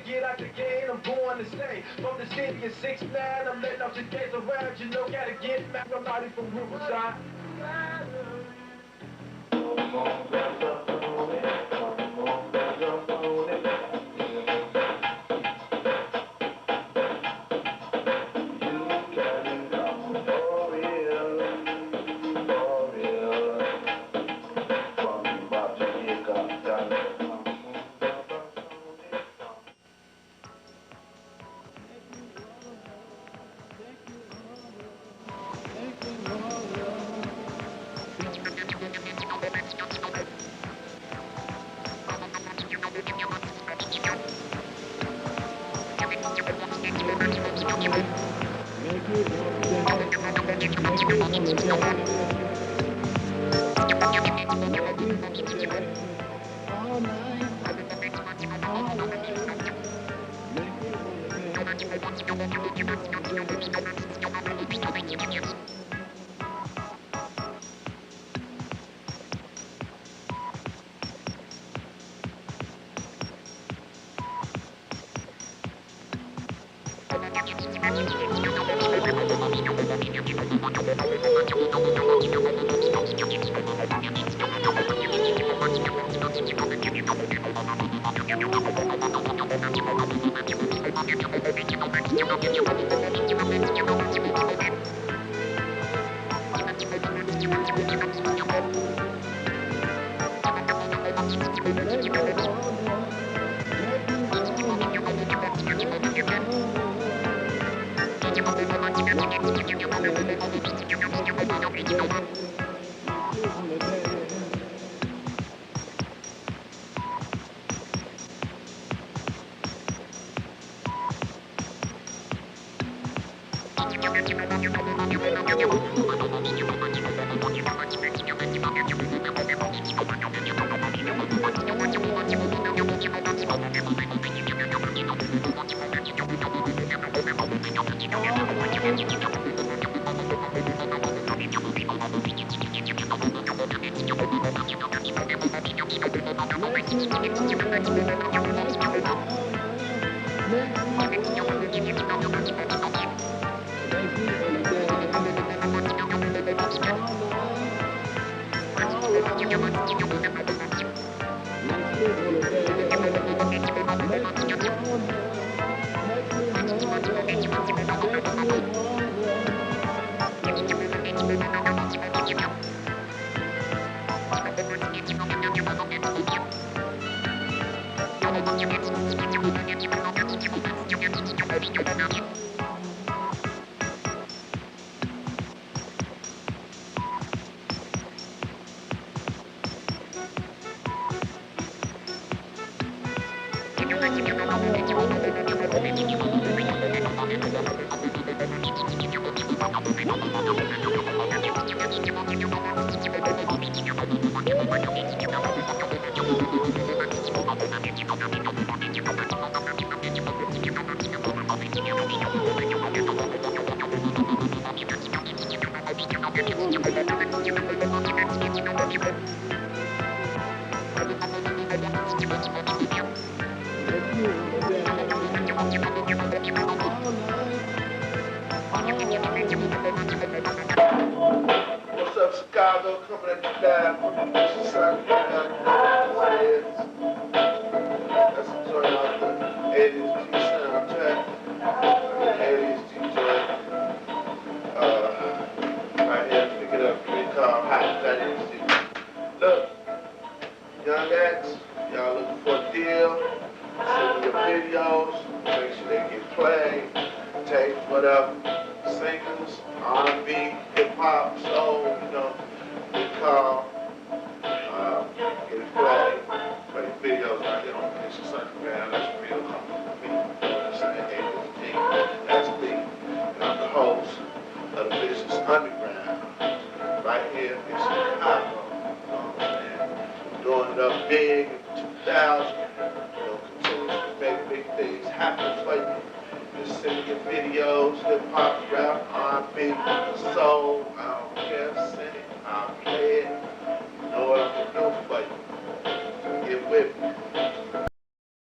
get out the game, I'm going to stay. From the city of 6'9", I'm letting off the gates around. You know, gotta get back. I'm out here from Riverside. What's up, Chicago? Coming at you live from the Sunny That's a joint out the 80s G-Sound track. 80s DJ. Right here, pick it up. They call Hot 30. Look, young acts, y'all looking for a deal. Send me your videos. Make sure they get played. Tapes, whatever. Singles, R&B, hip-hop, soul, you know, they call, get it played, play videos right there on Mr. Sunny, man, that's real humble for me, you know what I'm saying, hey, this is G, that's me, and I'm the host of the Business Underground, right here in Chicago, you know what I'm saying, doing it up big in 2000, you know, continue to make big things happen for you. Just send me your videos, hip-hop, rap, R&B, soul, I don't care, send it, I'll play it, you know what I'm gonna do for you.